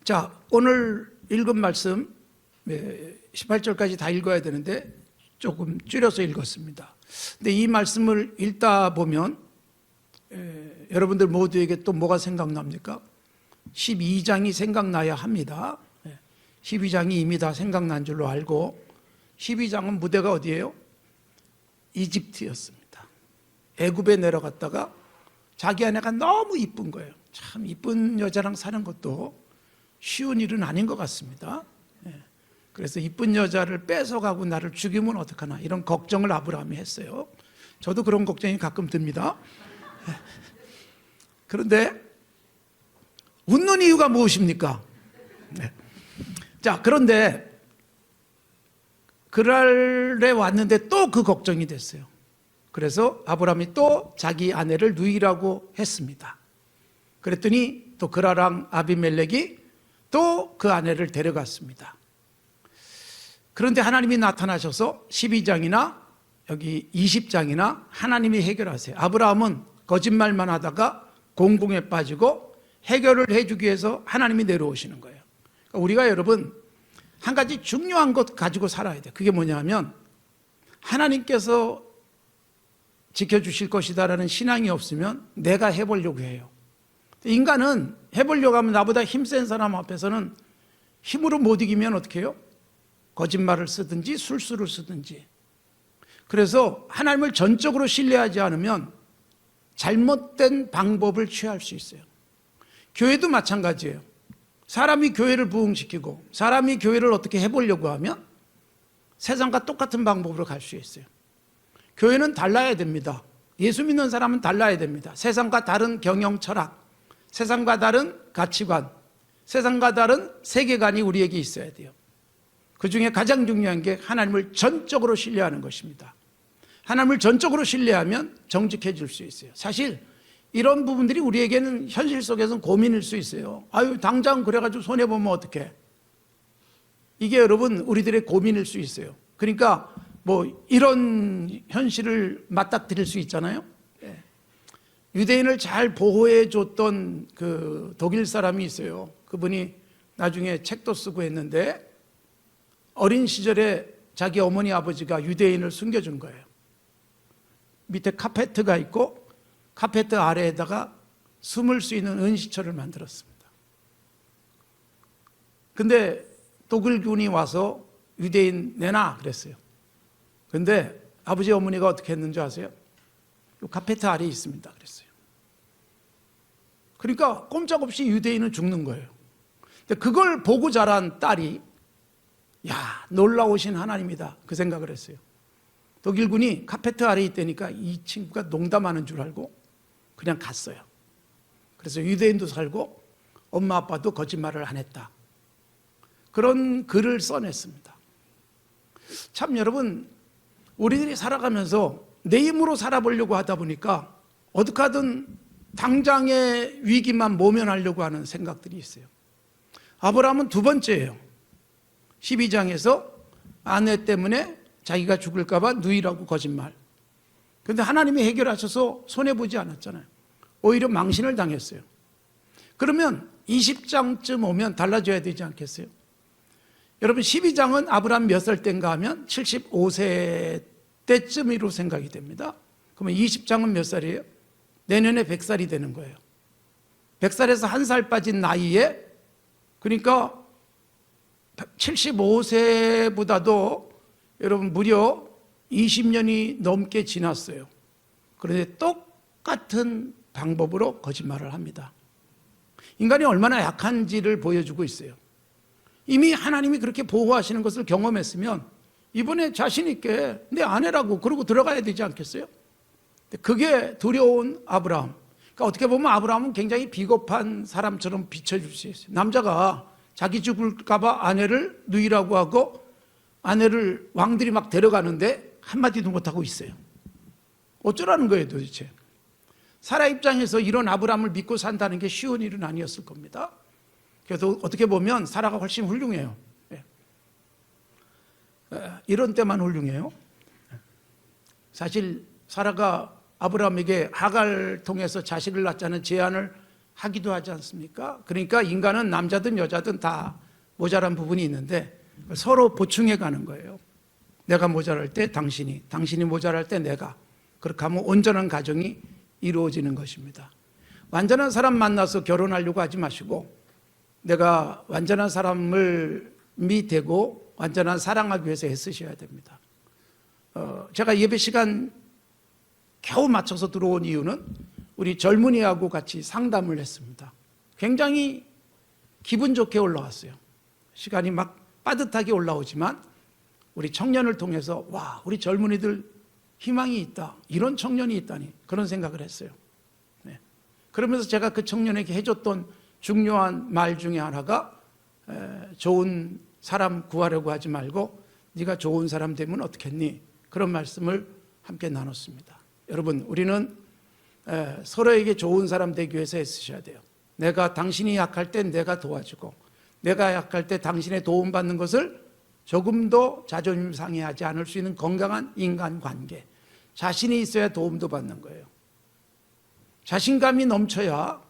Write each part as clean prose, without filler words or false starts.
자, 오늘 읽은 말씀 18절까지 다 읽어야 되는데 조금 줄여서 읽었습니다. 근데 이 말씀을 읽다 보면 여러분들 모두에게 또 뭐가 생각납니까? 12장이 생각나야 합니다. 12장이 이미 다 생각난 줄로 알고, 12장은 무대가 어디예요? 이집트였습니다. 애굽에 내려갔다가 자기 아내가 너무 이쁜 거예요. 참 이쁜 여자랑 사는 것도 쉬운 일은 아닌 것 같습니다. 그래서 이쁜 여자를 뺏어가고 나를 죽이면 어떡하나, 이런 걱정을 아브라함이 했어요. 저도 그런 걱정이 가끔 듭니다. 그런데 웃는 이유가 무엇입니까? 자, 그런데 그날에 왔는데 또 그 걱정이 됐어요. 그래서 아브라함이 또 자기 아내를 누이라고 했습니다. 그랬더니 또 그라랑 아비멜렉이 또 그 아내를 데려갔습니다. 그런데 하나님이 나타나셔서 12장이나 여기 20장이나 하나님이 해결하세요. 아브라함은 거짓말만 하다가 공공에 빠지고 해결을 해주기 위해서 하나님이 내려오시는 거예요. 그러니까 우리가 여러분 한 가지 중요한 것 가지고 살아야 돼요. 그게 뭐냐면 하나님께서 지켜주실 것이다라는 신앙이 없으면 내가 해보려고 해요. 인간은 해보려고 하면 나보다 힘센 사람 앞에서는 힘으로 못 이기면 어떻게 해요? 거짓말을 쓰든지 술수를 쓰든지. 그래서 하나님을 전적으로 신뢰하지 않으면 잘못된 방법을 취할 수 있어요. 교회도 마찬가지예요. 사람이 교회를 부흥시키고 사람이 교회를 어떻게 해보려고 하면 세상과 똑같은 방법으로 갈 수 있어요. 교회는 달라야 됩니다. 예수 믿는 사람은 달라야 됩니다. 세상과 다른 경영 철학, 세상과 다른 가치관, 세상과 다른 세계관이 우리에게 있어야 돼요. 그 중에 가장 중요한 게 하나님을 전적으로 신뢰하는 것입니다. 하나님을 전적으로 신뢰하면 정직해질 수 있어요. 사실 이런 부분들이 우리에게는 현실 속에서는 고민일 수 있어요. 아유, 당장 그래가지고 손해보면 어떡해. 이게 여러분 우리들의 고민일 수 있어요. 그러니까 뭐 이런 현실을 맞닥뜨릴 수 있잖아요. 유대인을 잘 보호해 줬던 그 독일 사람이 있어요. 그분이 나중에 책도 쓰고 했는데 어린 시절에 자기 어머니 아버지가 유대인을 숨겨준 거예요. 밑에 카페트가 있고 카페트 아래에다가 숨을 수 있는 은시처를 만들었습니다. 근데 독일군이 와서 유대인 내놔 그랬어요. 근데 아버지 어머니가 어떻게 했는지 아세요? 이 카페트 아래에 있습니다 그랬어요. 그러니까 꼼짝없이 유대인은 죽는 거예요. 근데 그걸 보고 자란 딸이 야, 놀라우신 하나님이다 그 생각을 했어요. 독일군이 카페트 아래에 있다니까 이 친구가 농담하는 줄 알고 그냥 갔어요. 그래서 유대인도 살고 엄마 아빠도 거짓말을 안 했다. 그런 글을 써냈습니다. 참 여러분, 우리들이 살아가면서 내 힘으로 살아보려고 하다 보니까 어떻게 하든 당장의 위기만 모면하려고 하는 생각들이 있어요. 아브라함은 두 번째예요. 12장에서 아내 때문에 자기가 죽을까 봐 누이라고 거짓말. 그런데 하나님이 해결하셔서 손해보지 않았잖아요. 오히려 망신을 당했어요. 그러면 20장쯤 오면 달라져야 되지 않겠어요? 여러분 12장은 아브라함 몇 살 때인가 하면 75세 때쯤으로 생각이 됩니다. 그러면 20장은 몇 살이에요? 내년에 100살이 되는 거예요. 100살에서 1살 빠진 나이에, 그러니까 75세보다도 여러분 무려 20년이 넘게 지났어요. 그런데 똑같은 방법으로 거짓말을 합니다. 인간이 얼마나 약한지를 보여주고 있어요. 이미 하나님이 그렇게 보호하시는 것을 경험했으면 이번에 자신 있게 내 아내라고 그러고 들어가야 되지 않겠어요? 그게 두려운 아브라함. 그러니까 어떻게 보면 아브라함은 굉장히 비겁한 사람처럼 비춰줄 수 있어요. 남자가 자기 죽을까 봐 아내를 누이라고 하고 아내를 왕들이 막 데려가는데 한마디도 못하고 있어요. 어쩌라는 거예요 도대체. 사라 입장에서 이런 아브라함을 믿고 산다는 게 쉬운 일은 아니었을 겁니다. 그래서 어떻게 보면 사라가 훨씬 훌륭해요. 이런 때만 훌륭해요. 사실 사라가 아브라함에게 하갈 통해서 자식을 낳자는 제안을 하기도 하지 않습니까? 그러니까 인간은 남자든 여자든 다 모자란 부분이 있는데 서로 보충해 가는 거예요. 내가 모자랄 때 당신이, 당신이 모자랄 때 내가. 그렇게 하면 온전한 가정이 이루어지는 것입니다. 완전한 사람 만나서 결혼하려고 하지 마시고 내가 완전한 사람을 되고 완전한 사랑하기 위해서 애쓰셔야 됩니다. 제가 예배 시간 겨우 맞춰서 들어온 이유는 우리 젊은이하고 같이 상담을 했습니다. 굉장히 기분 좋게 올라왔어요. 시간이 막 빠듯하게 올라오지만 우리 청년을 통해서 와, 우리 젊은이들 희망이 있다. 이런 청년이 있다니 그런 생각을 했어요. 네. 그러면서 제가 그 청년에게 해줬던 중요한 말 중에 하나가 좋은 사람 구하려고 하지 말고 네가 좋은 사람 되면 어떻겠니? 그런 말씀을 함께 나눴습니다. 여러분, 우리는 서로에게 좋은 사람 되기 위해서 애쓰셔야 돼요. 내가 당신이 약할 때 내가 도와주고 내가 약할 때 당신의 도움받는 것을 조금도 자존심 상해하지 않을 수 있는 건강한 인간관계, 자신이 있어야 도움도 받는 거예요. 자신감이 넘쳐야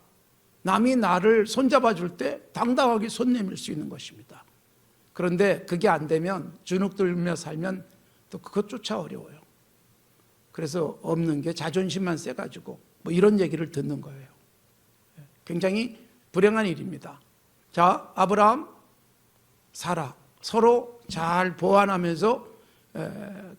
남이 나를 손잡아 줄 때 당당하게 손 내밀 수 있는 것입니다. 그런데 그게 안 되면 주눅 들며 살면 또 그것조차 어려워요. 그래서 없는 게 자존심만 세가지고 뭐 이런 얘기를 듣는 거예요. 굉장히 불행한 일입니다. 자, 아브라함, 사라 서로 잘 보완하면서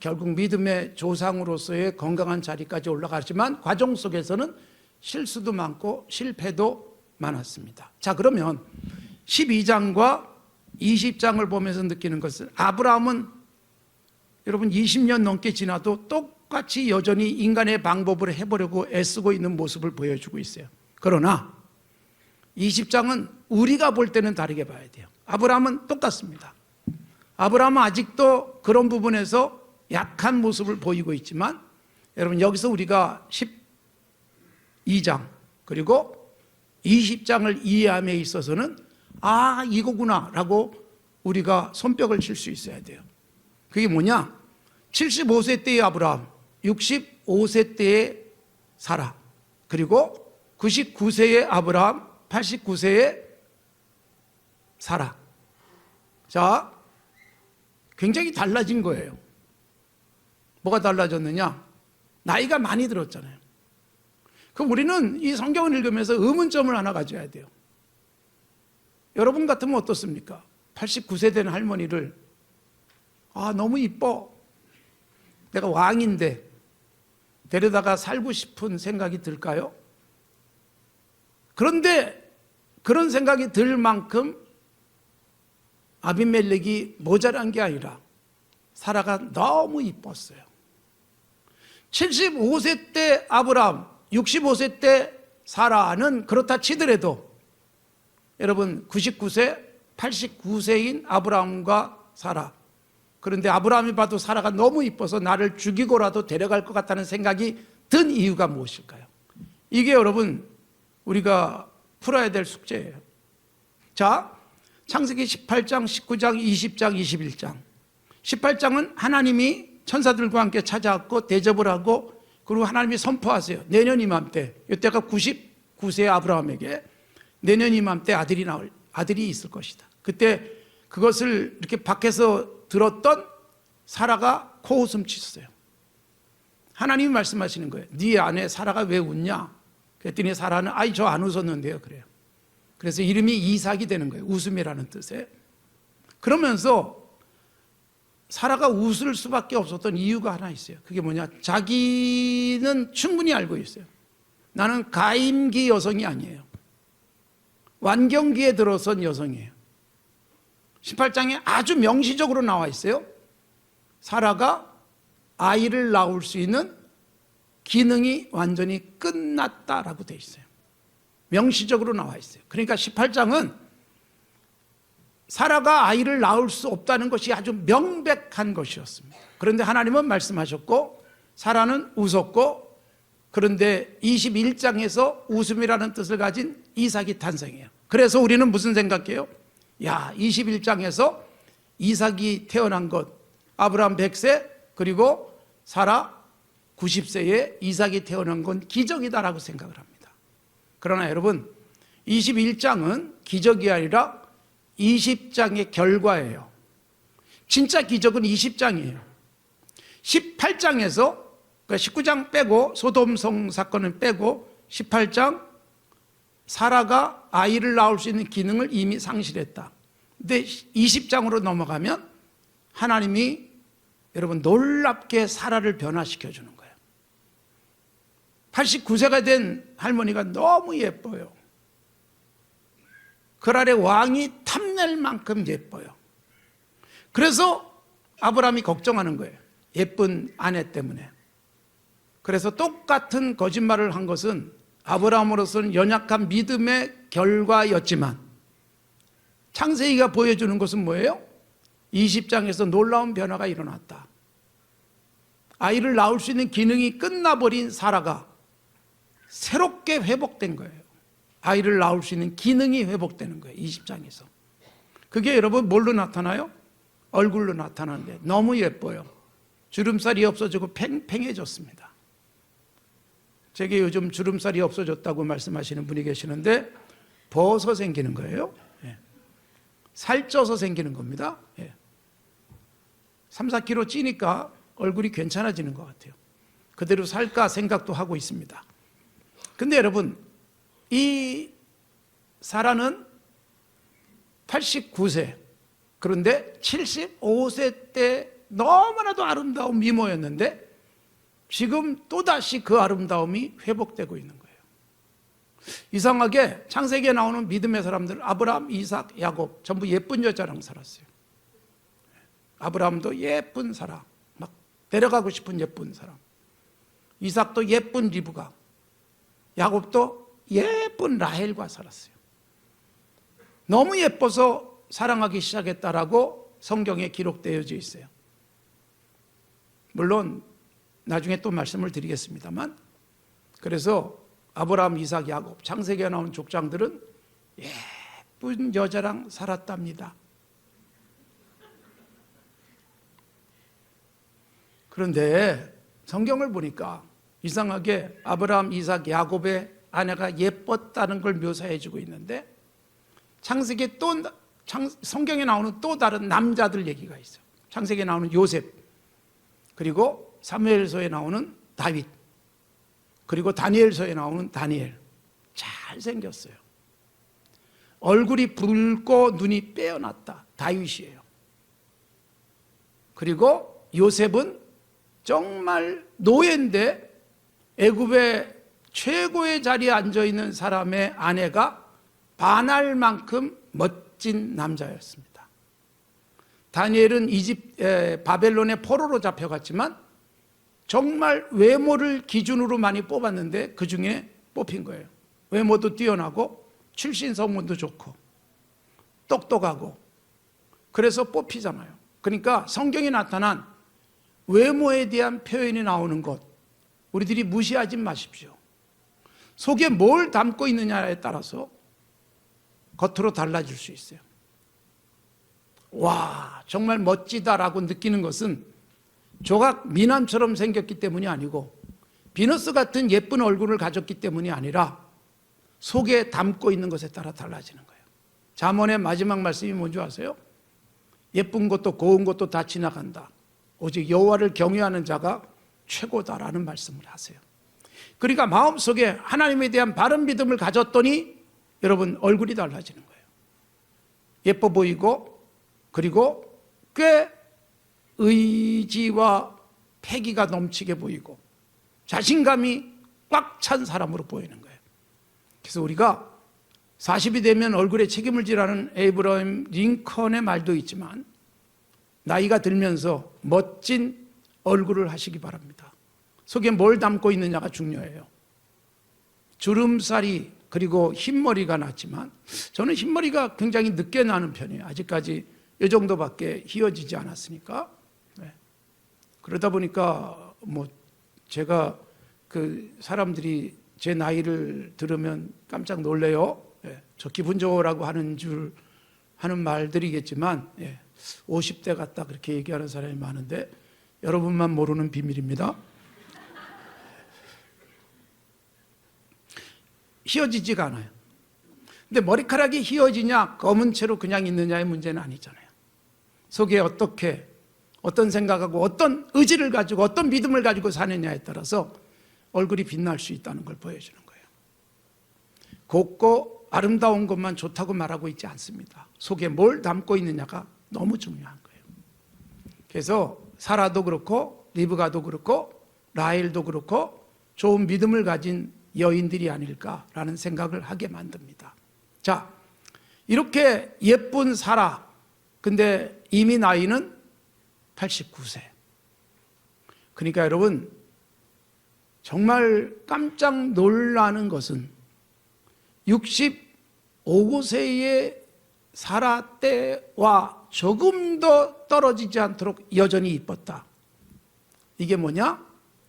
결국 믿음의 조상으로서의 건강한 자리까지 올라가지만 과정 속에서는 실수도 많고 실패도 많았습니다. 자, 그러면 12장과 20장을 보면서 느끼는 것은 아브라함은 여러분 20년 넘게 지나도 똑같이 여전히 인간의 방법으로 해보려고 애쓰고 있는 모습을 보여주고 있어요. 그러나 20장은 우리가 볼 때는 다르게 봐야 돼요. 아브라함은 똑같습니다. 아브라함은 아직도 그런 부분에서 약한 모습을 보이고 있지만 여러분 여기서 우리가 12장 그리고 20장을 이해함에 있어서는 아, 이거구나 라고 우리가 손뼉을 칠 수 있어야 돼요. 그게 뭐냐? 75세 때의 아브라함, 65세 때의 사라, 그리고 99세의 아브라함, 89세의 사라. 자, 굉장히 달라진 거예요. 뭐가 달라졌느냐? 나이가 많이 들었잖아요. 그럼 우리는 이 성경을 읽으면서 의문점을 하나 가져야 돼요. 여러분 같으면 어떻습니까? 89세 된 할머니를 아, 너무 이뻐. 내가 왕인데 데려다가 살고 싶은 생각이 들까요? 그런데 그런 생각이 들 만큼 아비멜렉이 모자란 게 아니라 사라가 너무 이뻤어요. 75세 때 아브라함, 65세 때 사라는 그렇다 치더라도 여러분 99세, 89세인 아브라함과 사라, 그런데 아브라함이 봐도 사라가 너무 이뻐서 나를 죽이고라도 데려갈 것 같다는 생각이 든 이유가 무엇일까요? 이게 여러분 우리가 풀어야 될 숙제예요. 자, 창세기 18장, 19장, 20장, 21장. 18장은 하나님이 천사들과 함께 찾아왔고 대접을 하고 그리고 하나님이 선포하세요. 내년 이맘때, 이때가 99세의 아브라함에게 내년 이맘때 아들이 있을 것이다. 그때 그것을 이렇게 밖에서 들었던 사라가 코웃음 쳤어요. 하나님이 말씀하시는 거예요. 네 아내 사라가 왜 웃냐? 그랬더니 사라는 아이 저 안 웃었는데요. 그래요. 그래서 이름이 이삭이 되는 거예요. 웃음이라는 뜻에. 그러면서 사라가 웃을 수밖에 없었던 이유가 하나 있어요. 그게 뭐냐? 자기는 충분히 알고 있어요. 나는 가임기 여성이 아니에요. 완경기에 들어선 여성이에요. 18장에 아주 명시적으로 나와 있어요. 사라가 아이를 낳을 수 있는 기능이 완전히 끝났다라고 되어 있어요. 명시적으로 나와 있어요. 그러니까 18장은 사라가 아이를 낳을 수 없다는 것이 아주 명백한 것이었습니다. 그런데 하나님은 말씀하셨고 사라는 웃었고, 그런데 21장에서 웃음이라는 뜻을 가진 이삭이 탄생해요. 그래서 우리는 무슨 생각해요? 야, 21장에서 이삭이 태어난 것, 아브라함 100세 그리고 사라 90세에 이삭이 태어난 건 기적이다라고 생각을 합니다. 그러나 여러분, 21장은 기적이 아니라 20장의 결과예요. 진짜 기적은 20장이에요. 18장에서, 그러니까 19장 빼고, 소돔성 사건은 빼고 18장 사라가 아이를 낳을 수 있는 기능을 이미 상실했다. 근데 20장으로 넘어가면 하나님이 여러분 놀랍게 사라를 변화시켜 주는 거예요. 89세가 된 할머니가 너무 예뻐요. 그랄의 왕이 탐낼 만큼 예뻐요. 그래서 아브라함이 걱정하는 거예요. 예쁜 아내 때문에. 그래서 똑같은 거짓말을 한 것은 아브라함으로서는 연약한 믿음의 결과였지만 창세기가 보여주는 것은 뭐예요? 20장에서 놀라운 변화가 일어났다. 아이를 낳을 수 있는 기능이 끝나버린 사라가 새롭게 회복된 거예요. 아이를 낳을 수 있는 기능이 회복되는 거예요. 20장에서. 그게 여러분 뭘로 나타나요? 얼굴로 나타나는데 너무 예뻐요. 주름살이 없어지고 팽팽해졌습니다. 제게 요즘 주름살이 없어졌다고 말씀하시는 분이 계시는데 벗어 생기는 거예요. 살쪄서 생기는 겁니다. 3, 4kg 찌니까 얼굴이 괜찮아지는 것 같아요. 그대로 살까 생각도 하고 있습니다. 근데 여러분, 이 사라는 89세, 그런데 75세 때 너무나도 아름다운 미모였는데 지금 또다시 그 아름다움이 회복되고 있는 거예요. 이상하게 창세기에 나오는 믿음의 사람들, 아브라함, 이삭, 야곱 전부 예쁜 여자랑 살았어요. 아브라함도 예쁜 사람, 막 데려가고 싶은 예쁜 사람, 이삭도 예쁜 리브가, 야곱도 예쁜 라헬과 살았어요. 너무 예뻐서 사랑하기 시작했다라고 성경에 기록되어져 있어요. 물론 나중에 또 말씀을 드리겠습니다만, 그래서 아브라함, 이삭, 야곱 창세기에 나온 족장들은 예쁜 여자랑 살았답니다. 그런데 성경을 보니까 이상하게 아브라함, 이삭, 야곱의 아내가 예뻤다는 걸 묘사해 주고 있는데 창세기에 성경에 나오는 또 다른 남자들 얘기가 있어요. 창세기에 나오는 요셉, 그리고 사무엘서에 나오는 다윗, 그리고 다니엘서에 나오는 다니엘. 잘생겼어요. 얼굴이 붉고 눈이 빼어났다. 다윗이에요. 그리고 요셉은 정말 노예인데 애굽의 최고의 자리에 앉아있는 사람의 아내가 반할 만큼 멋진 남자였습니다. 다니엘은 바벨론의 포로로 잡혀갔지만 정말 외모를 기준으로 많이 뽑았는데 그 중에 뽑힌 거예요. 외모도 뛰어나고 출신 소문도 좋고 똑똑하고, 그래서 뽑히잖아요. 그러니까 성경에 나타난 외모에 대한 표현이 나오는 것, 우리들이 무시하지 마십시오. 속에 뭘 담고 있느냐에 따라서 겉으로 달라질 수 있어요. 와, 정말 멋지다라고 느끼는 것은 조각 미남처럼 생겼기 때문이 아니고 비너스 같은 예쁜 얼굴을 가졌기 때문이 아니라 속에 담고 있는 것에 따라 달라지는 거예요. 잠언의 마지막 말씀이 뭔지 아세요? 예쁜 것도 고운 것도 다 지나간다. 오직 여호와를 경외하는 자가 최고다라는 말씀을 하세요. 그러니까 마음속에 하나님에 대한 바른 믿음을 가졌더니 여러분 얼굴이 달라지는 거예요. 예뻐 보이고, 그리고 꽤 의지와 패기가 넘치게 보이고 자신감이 꽉 찬 사람으로 보이는 거예요. 그래서 우리가 40이 되면 얼굴에 책임을 지라는 에이브러임 링컨의 말도 있지만 나이가 들면서 멋진 얼굴을 하시기 바랍니다. 속에 뭘 담고 있느냐가 중요해요. 주름살이 그리고 흰머리가 났지만 저는 흰머리가 굉장히 늦게 나는 편이에요. 아직까지 이 정도밖에 휘어지지 않았으니까. 그러다 보니까 제가 그 사람들이 제 나이를 들으면 깜짝 놀래요. 저 기분 좋으라고 하는 말들이겠지만 50대 같다 그렇게 얘기하는 사람이 많은데 여러분만 모르는 비밀입니다. 휘어지지가 않아요. 근데 머리카락이 휘어지냐 검은 채로 그냥 있느냐의 문제는 아니잖아요. 속에 어떻게 어떤 생각하고 어떤 의지를 가지고 어떤 믿음을 가지고 사느냐에 따라서 얼굴이 빛날 수 있다는 걸 보여주는 거예요. 곱고 아름다운 것만 좋다고 말하고 있지 않습니다. 속에 뭘 담고 있느냐가 너무 중요한 거예요. 그래서 사라도 그렇고 리브가도 그렇고 라헬도 그렇고 좋은 믿음을 가진 여인들이 아닐까라는 생각을 하게 만듭니다. 자, 이렇게 예쁜 사라, 근데 이미 나이는 89세. 그러니까 여러분, 정말 깜짝 놀라는 것은 65세의 사라 때와 조금 더 떨어지지 않도록 여전히 이뻤다. 이게 뭐냐?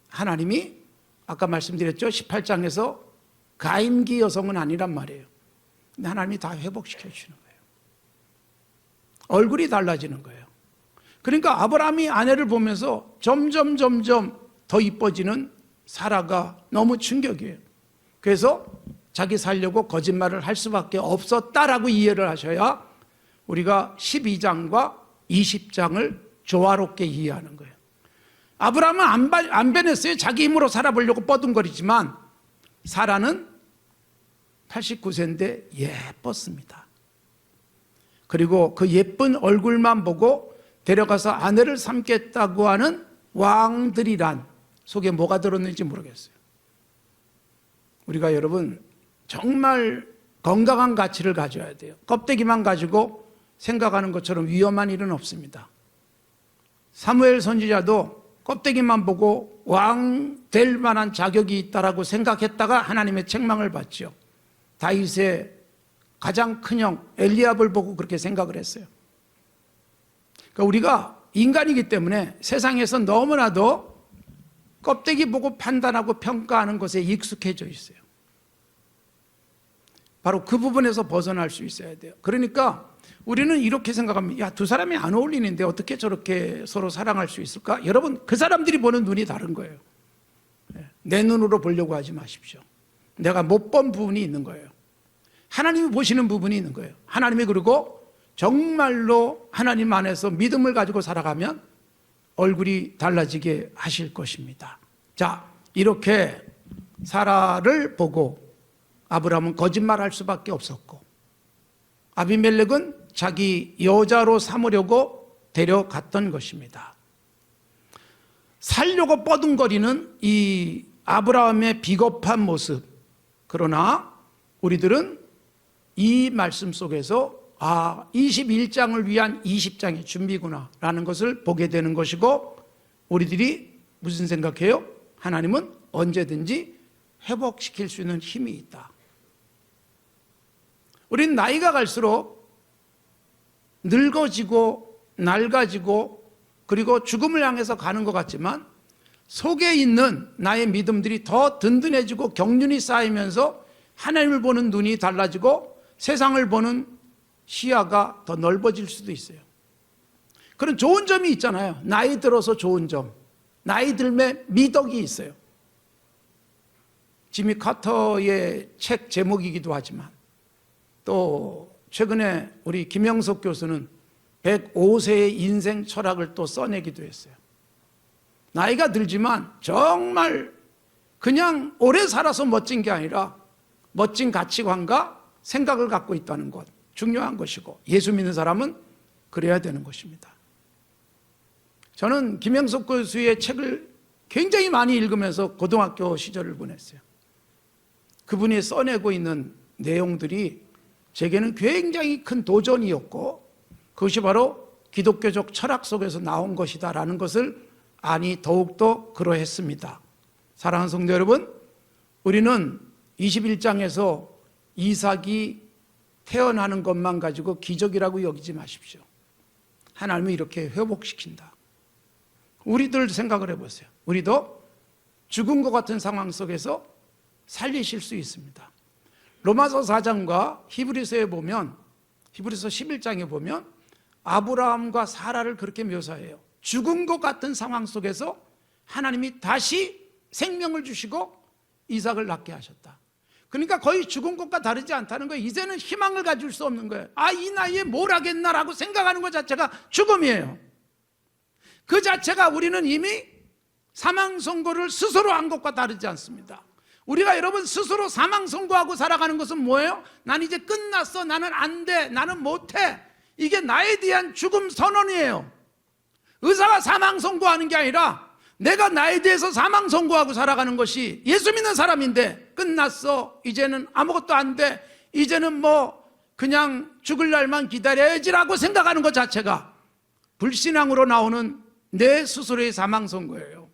하나님이 아까 말씀드렸죠. 18장에서 가임기 여성은 아니란 말이에요. 근데 하나님이 다 회복시켜 주시는 거예요. 얼굴이 달라지는 거예요. 그러니까 아브라함이 아내를 보면서 점점 더 이뻐지는 사라가 너무 충격이에요. 그래서 자기 살려고 거짓말을 할 수밖에 없었다라고 이해를 하셔야 우리가 12장과 20장을 조화롭게 이해하는 거예요. 아브라함은 안 변했어요. 자기 힘으로 살아보려고 뻐둥거리지만 사라는 89세인데 예뻤습니다. 그리고 그 예쁜 얼굴만 보고 데려가서 아내를 삼겠다고 하는 왕들이란 속에 뭐가 들었는지 모르겠어요. 우리가 여러분 정말 건강한 가치를 가져야 돼요. 껍데기만 가지고 생각하는 것처럼 위험한 일은 없습니다. 사무엘 선지자도 껍데기만 보고 왕 될 만한 자격이 있다라고 생각했다가 하나님의 책망을 받죠. 다윗의 가장 큰 형 엘리압을 보고 그렇게 생각을 했어요. 그러니까 우리가 인간이기 때문에 세상에서 너무나도 껍데기 보고 판단하고 평가하는 것에 익숙해져 있어요. 바로 그 부분에서 벗어날 수 있어야 돼요. 그러니까 우리는 이렇게 생각합니다. 야, 두 사람이 안 어울리는데 어떻게 저렇게 서로 사랑할 수 있을까? 여러분, 그 사람들이 보는 눈이 다른 거예요. 내 눈으로 보려고 하지 마십시오. 내가 못 본 부분이 있는 거예요. 하나님이 보시는 부분이 있는 거예요. 하나님이 그리고 정말로 하나님 안에서 믿음을 가지고 살아가면 얼굴이 달라지게 하실 것입니다. 자, 이렇게 사라를 보고 아브라함은 거짓말할 수밖에 없었고 아비멜렉은 자기 여자로 삼으려고 데려갔던 것입니다. 살려고 뻐둥거리는 이 아브라함의 비겁한 모습, 그러나 우리들은 이 말씀 속에서 21장을 위한 20장의 준비구나 라는 것을 보게 되는 것이고, 우리들이 무슨 생각해요? 하나님은 언제든지 회복시킬 수 있는 힘이 있다. 우리는 나이가 갈수록 늙어지고 낡아지고 그리고 죽음을 향해서 가는 것 같지만 속에 있는 나의 믿음들이 더 든든해지고 경륜이 쌓이면서 하나님을 보는 눈이 달라지고 세상을 보는 시야가 더 넓어질 수도 있어요. 그런 좋은 점이 있잖아요. 나이 들어서 좋은 점, 나이 들매 미덕이 있어요. 지미 카터의 책 제목이기도 하지만 또 최근에 우리 김영석 교수는 105세의 인생 철학을 또 써내기도 했어요. 나이가 들지만 정말 그냥 오래 살아서 멋진 게 아니라 멋진 가치관과 생각을 갖고 있다는 것, 중요한 것이고 예수 믿는 사람은 그래야 되는 것입니다. 저는 김영석 교수의 책을 굉장히 많이 읽으면서 고등학교 시절을 보냈어요. 그분이 써내고 있는 내용들이 제게는 굉장히 큰 도전이었고 그것이 바로 기독교적 철학 속에서 나온 것이다라는 것을 아니 더욱더 그러했습니다. 사랑하는 성도 여러분, 우리는 21장에서 이삭이 태어나는 것만 가지고 기적이라고 여기지 마십시오. 하나님은 이렇게 회복시킨다. 우리들 생각을 해보세요. 우리도 죽은 것 같은 상황 속에서 살리실 수 있습니다. 로마서 4장과 히브리서에 보면, 히브리서 11장에 보면 아브라함과 사라를 그렇게 묘사해요. 죽은 것 같은 상황 속에서 하나님이 다시 생명을 주시고 이삭을 낳게 하셨다. 그러니까 거의 죽은 것과 다르지 않다는 거예요. 이제는 희망을 가질 수 없는 거예요. 이 나이에 뭘 하겠나라고 생각하는 것 자체가 죽음이에요. 그 자체가 우리는 이미 사망 선고를 스스로 한 것과 다르지 않습니다. 우리가 여러분 스스로 사망 선고하고 살아가는 것은 뭐예요? 난 이제 끝났어. 나는 안 돼. 나는 못해. 이게 나에 대한 죽음 선언이에요. 의사가 사망 선고하는 게 아니라 내가 나에 대해서 사망 선고하고 살아가는 것이, 예수 믿는 사람인데 끝났어. 이제는 아무것도 안 돼. 이제는 그냥 죽을 날만 기다려야지라고 생각하는 것 자체가 불신앙으로 나오는 내 스스로의 사망 선고예요.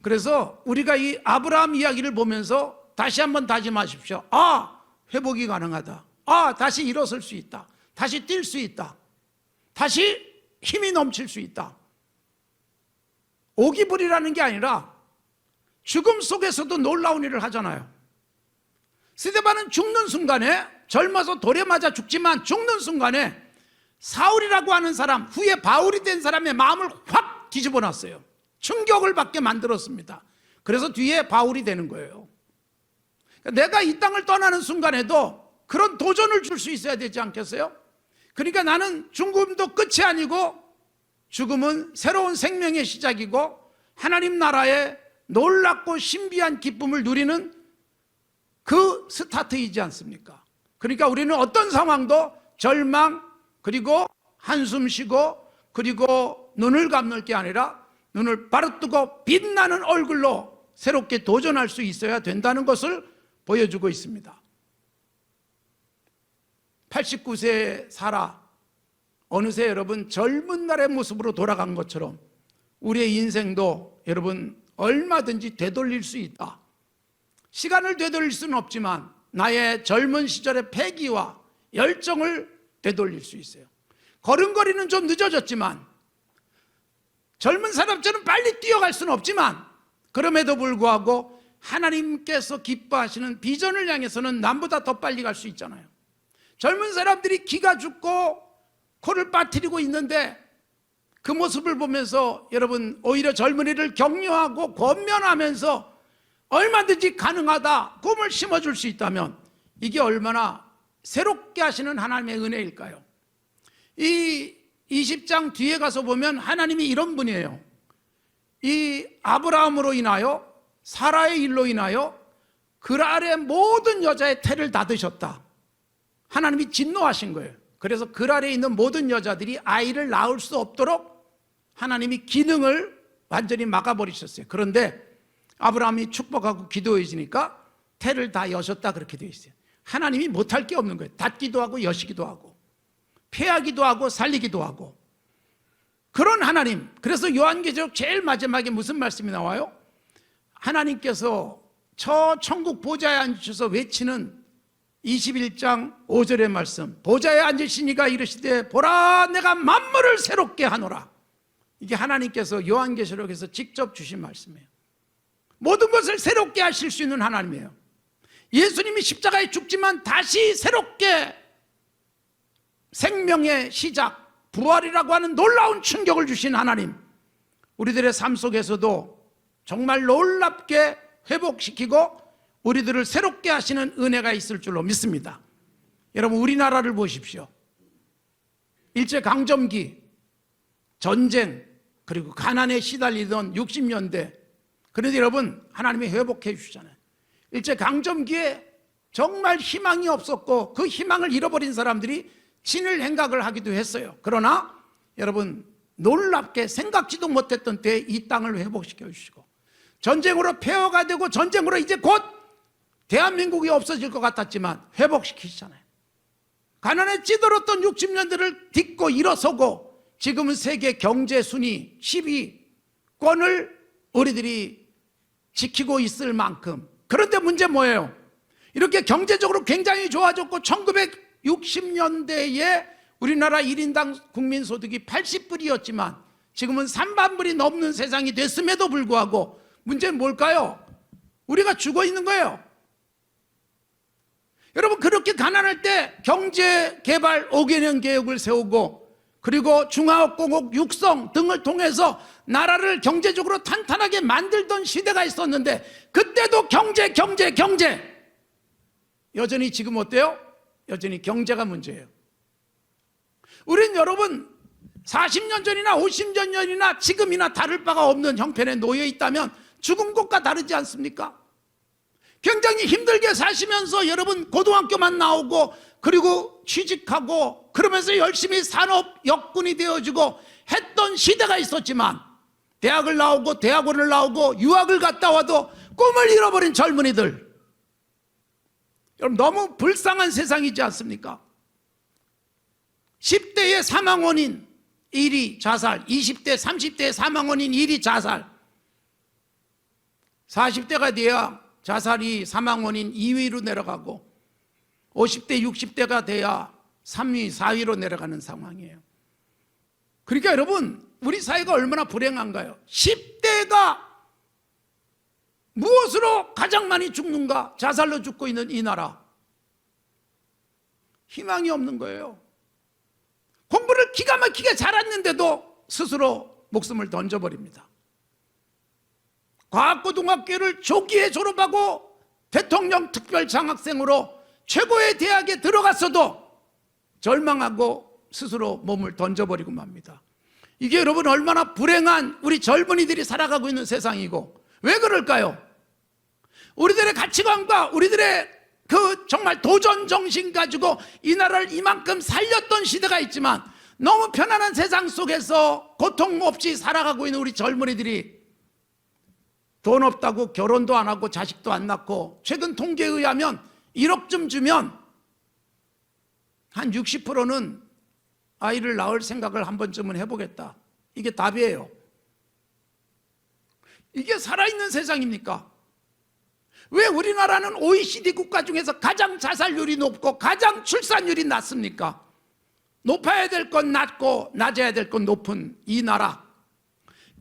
그래서 우리가 이 아브라함 이야기를 보면서 다시 한번 다짐하십시오. 회복이 가능하다. 다시 일어설 수 있다. 다시 뛸 수 있다. 다시 힘이 넘칠 수 있다. 오기불이라는 게 아니라 죽음 속에서도 놀라운 일을 하잖아요. 스데반은 죽는 순간에, 젊어서 돌에 맞아 죽지만 죽는 순간에 사울이라고 하는 사람, 후에 바울이 된 사람의 마음을 확 뒤집어 놨어요. 충격을 받게 만들었습니다. 그래서 뒤에 바울이 되는 거예요. 내가 이 땅을 떠나는 순간에도 그런 도전을 줄 수 있어야 되지 않겠어요? 그러니까 나는 죽음도 끝이 아니고 죽음은 새로운 생명의 시작이고 하나님 나라의 놀랍고 신비한 기쁨을 누리는 그 스타트이지 않습니까? 그러니까 우리는 어떤 상황도 절망, 그리고 한숨 쉬고, 그리고 눈을 감을 게 아니라 눈을 바로뜨고 빛나는 얼굴로 새롭게 도전할 수 있어야 된다는 것을 보여주고 있습니다. 89세에 살아 어느새 여러분 젊은 날의 모습으로 돌아간 것처럼 우리의 인생도 여러분 얼마든지 되돌릴 수 있다. 시간을 되돌릴 수는 없지만 나의 젊은 시절의 패기와 열정을 되돌릴 수 있어요. 걸음걸이는 좀 늦어졌지만, 젊은 사람처럼 빨리 뛰어갈 수는 없지만, 그럼에도 불구하고 하나님께서 기뻐하시는 비전을 향해서는 남보다 더 빨리 갈 수 있잖아요. 젊은 사람들이 기가 죽고 코를 빠뜨리고 있는데 그 모습을 보면서 여러분 오히려 젊은이를 격려하고 권면하면서 얼마든지 가능하다, 꿈을 심어줄 수 있다면 이게 얼마나 새롭게 하시는 하나님의 은혜일까요? 이 20장 뒤에 가서 보면 하나님이 이런 분이에요. 이 아브라함으로 인하여, 사라의 일로 인하여 그랄의 모든 여자의 태를 닫으셨다. 하나님이 진노하신 거예요. 그래서 그랄에 있는 모든 여자들이 아이를 낳을 수 없도록 하나님이 기능을 완전히 막아버리셨어요. 그런데 아브라함이 축복하고 기도해지니까 태를 다 여셨다, 그렇게 되어 있어요. 하나님이 못할 게 없는 거예요. 닫기도 하고 여시기도 하고 폐하기도 하고 살리기도 하고 그런 하나님. 그래서 요한계시록 제일 마지막에 무슨 말씀이 나와요? 하나님께서 저 천국 보좌에 앉으셔서 외치는 21장 5절의 말씀, 보좌에 앉으신 이가 이르시되 보라 내가 만물을 새롭게 하노라. 이게 하나님께서 요한계시록에서 직접 주신 말씀이에요. 모든 것을 새롭게 하실 수 있는 하나님이에요. 예수님이 십자가에 죽지만 다시 새롭게 생명의 시작, 부활이라고 하는 놀라운 충격을 주신 하나님, 우리들의 삶 속에서도 정말 놀랍게 회복시키고 우리들을 새롭게 하시는 은혜가 있을 줄로 믿습니다. 여러분, 우리나라를 보십시오. 일제강점기, 전쟁, 그리고 가난에 시달리던 60년대. 그런데 여러분, 하나님이 회복해 주시잖아요. 일제강점기에 정말 희망이 없었고 그 희망을 잃어버린 사람들이 신을 행각을 하기도 했어요. 그러나 여러분, 놀랍게 생각지도 못했던 때에 이 땅을 회복시켜 주시고, 전쟁으로 폐허가 되고 전쟁으로 이제 곧 대한민국이 없어질 것 같았지만 회복시키시잖아요. 가난에 찌들었던 60년대를 딛고 일어서고 지금은 세계 경제 순위 10위권을 우리들이 지키고 있을 만큼. 그런데 문제 뭐예요? 이렇게 경제적으로 굉장히 좋아졌고 1960년대에 우리나라 1인당 국민소득이 80불이었지만 지금은 3만 불이 넘는 세상이 됐음에도 불구하고 문제는 뭘까요? 우리가 죽어 있는 거예요. 여러분, 그렇게 가난할 때 경제개발 5개년 계획을 세우고 그리고 중화업공업 육성 등을 통해서 나라를 경제적으로 탄탄하게 만들던 시대가 있었는데 그때도 경제 여전히 지금 어때요? 여전히 경제가 문제예요. 우린 여러분 40년 전이나 50년 전이나 지금이나 다를 바가 없는 형편에 놓여 있다면 죽은 것과 다르지 않습니까? 굉장히 힘들게 사시면서 여러분 고등학교만 나오고 그리고 취직하고 그러면서 열심히 산업 역군이 되어주고 했던 시대가 있었지만 대학을 나오고 대학원을 나오고 유학을 갔다 와도 꿈을 잃어버린 젊은이들, 여러분 너무 불쌍한 세상이지 않습니까? 10대의 사망 원인 1위 자살, 20대 30대의 사망 원인 1위 자살, 40대가 돼야 자살이 사망 원인 2위로 내려가고 50대 60대가 돼야 3위 4위로 내려가는 상황이에요. 그러니까 여러분 우리 사회가 얼마나 불행한가요? 10대가 무엇으로 가장 많이 죽는가? 자살로 죽고 있는 이 나라, 희망이 없는 거예요. 공부를 기가 막히게 잘했는데도 스스로 목숨을 던져버립니다. 과학고등학교를 조기에 졸업하고 대통령 특별장학생으로 최고의 대학에 들어갔어도 절망하고 스스로 몸을 던져버리고 맙니다. 이게 여러분 얼마나 불행한 우리 젊은이들이 살아가고 있는 세상이고, 왜 그럴까요? 우리들의 가치관과 우리들의 그 정말 도전 정신 가지고 이 나라를 이만큼 살렸던 시대가 있지만 너무 편안한 세상 속에서 고통 없이 살아가고 있는 우리 젊은이들이 돈 없다고 결혼도 안 하고 자식도 안 낳고, 최근 통계에 의하면 1억쯤 주면 한 60%는 아이를 낳을 생각을 한 번쯤은 해보겠다. 이게 답이에요. 이게 살아있는 세상입니까? 왜 우리나라는 OECD 국가 중에서 가장 자살률이 높고 가장 출산율이 낮습니까? 높아야 될 건 낮고 낮아야 될 건 높은 이 나라,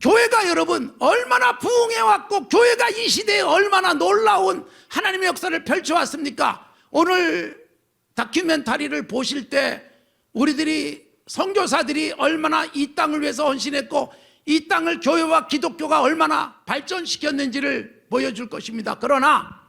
교회가 여러분 얼마나 부흥해왔고 교회가 이 시대에 얼마나 놀라운 하나님의 역사를 펼쳐왔습니까? 오늘 다큐멘터리를 보실 때 우리들이 선교사들이 얼마나 이 땅을 위해서 헌신했고 이 땅을 교회와 기독교가 얼마나 발전시켰는지를 보여줄 것입니다. 그러나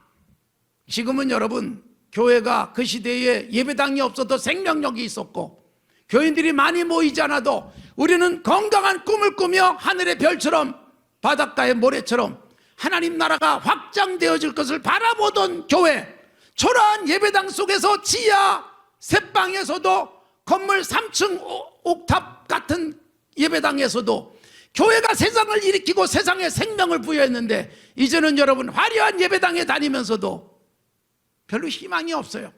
지금은 여러분 교회가 그 시대에 예배당이 없어도 생명력이 있었고 교인들이 많이 모이지 않아도 우리는 건강한 꿈을 꾸며 하늘의 별처럼 바닷가의 모래처럼 하나님 나라가 확장되어질 것을 바라보던 교회, 초라한 예배당 속에서 지하 셋방에서도 건물 3층 옥탑 같은 예배당에서도 교회가 세상을 일으키고 세상에 생명을 부여했는데 이제는 여러분 화려한 예배당에 다니면서도 별로 희망이 없어요.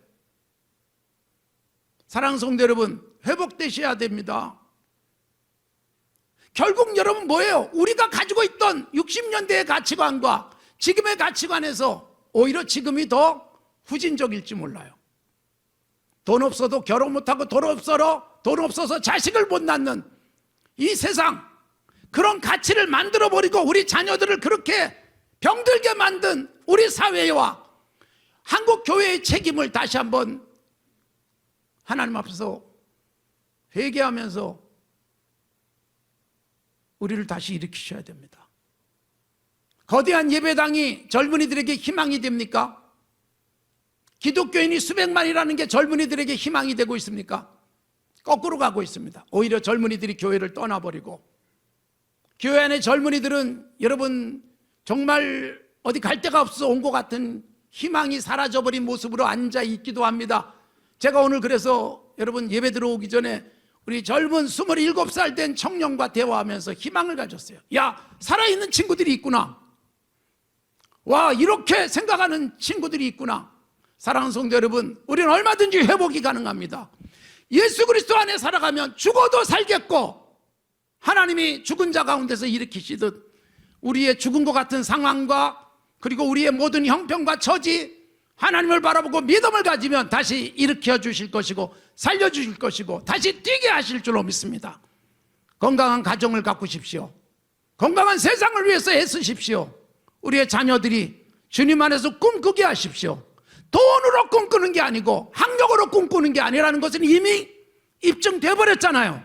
사랑하는 성도 여러분, 회복되셔야 됩니다. 결국 여러분 뭐예요? 우리가 가지고 있던 60년대의 가치관과 지금의 가치관에서 오히려 지금이 더 후진적일지 몰라요. 돈 없어도 결혼 못하고 돈 없어서 자식을 못 낳는 이 세상, 그런 가치를 만들어버리고 우리 자녀들을 그렇게 병들게 만든 우리 사회와 한국 교회의 책임을 다시 한번 하나님 앞에서 회개하면서 우리를 다시 일으키셔야 됩니다. 거대한 예배당이 젊은이들에게 희망이 됩니까? 기독교인이 수백만이라는 게 젊은이들에게 희망이 되고 있습니까? 거꾸로 가고 있습니다. 오히려 젊은이들이 교회를 떠나버리고, 교회 안에 젊은이들은 여러분 정말 어디 갈 데가 없어 온 것 같은 희망이 사라져버린 모습으로 앉아 있기도 합니다. 제가 오늘 그래서 여러분 예배 들어오기 전에 우리 젊은 27살 된 청년과 대화하면서 희망을 가졌어요. 야, 살아있는 친구들이 있구나. 와, 이렇게 생각하는 친구들이 있구나. 사랑하는 성도 여러분, 우리는 얼마든지 회복이 가능합니다. 예수 그리스도 안에 살아가면 죽어도 살겠고, 하나님이 죽은 자 가운데서 일으키시듯 우리의 죽은 것 같은 상황과 그리고 우리의 모든 형편과 처지, 하나님을 바라보고 믿음을 가지면 다시 일으켜 주실 것이고 살려 주실 것이고 다시 뛰게 하실 줄로 믿습니다. 건강한 가정을 가꾸십시오. 건강한 세상을 위해서 애쓰십시오. 우리의 자녀들이 주님 안에서 꿈꾸게 하십시오. 돈으로 꿈꾸는 게 아니고 학력으로 꿈꾸는 게 아니라는 것은 이미 입증돼 버렸잖아요.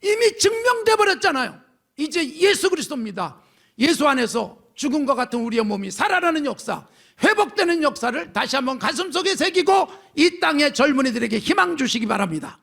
이미 증명돼 버렸잖아요. 이제 예수 그리스도입니다. 예수 안에서 죽음과 같은 우리의 몸이 살아나는 역사, 회복되는 역사를 다시 한번 가슴속에 새기고 이 땅의 젊은이들에게 희망 주시기 바랍니다.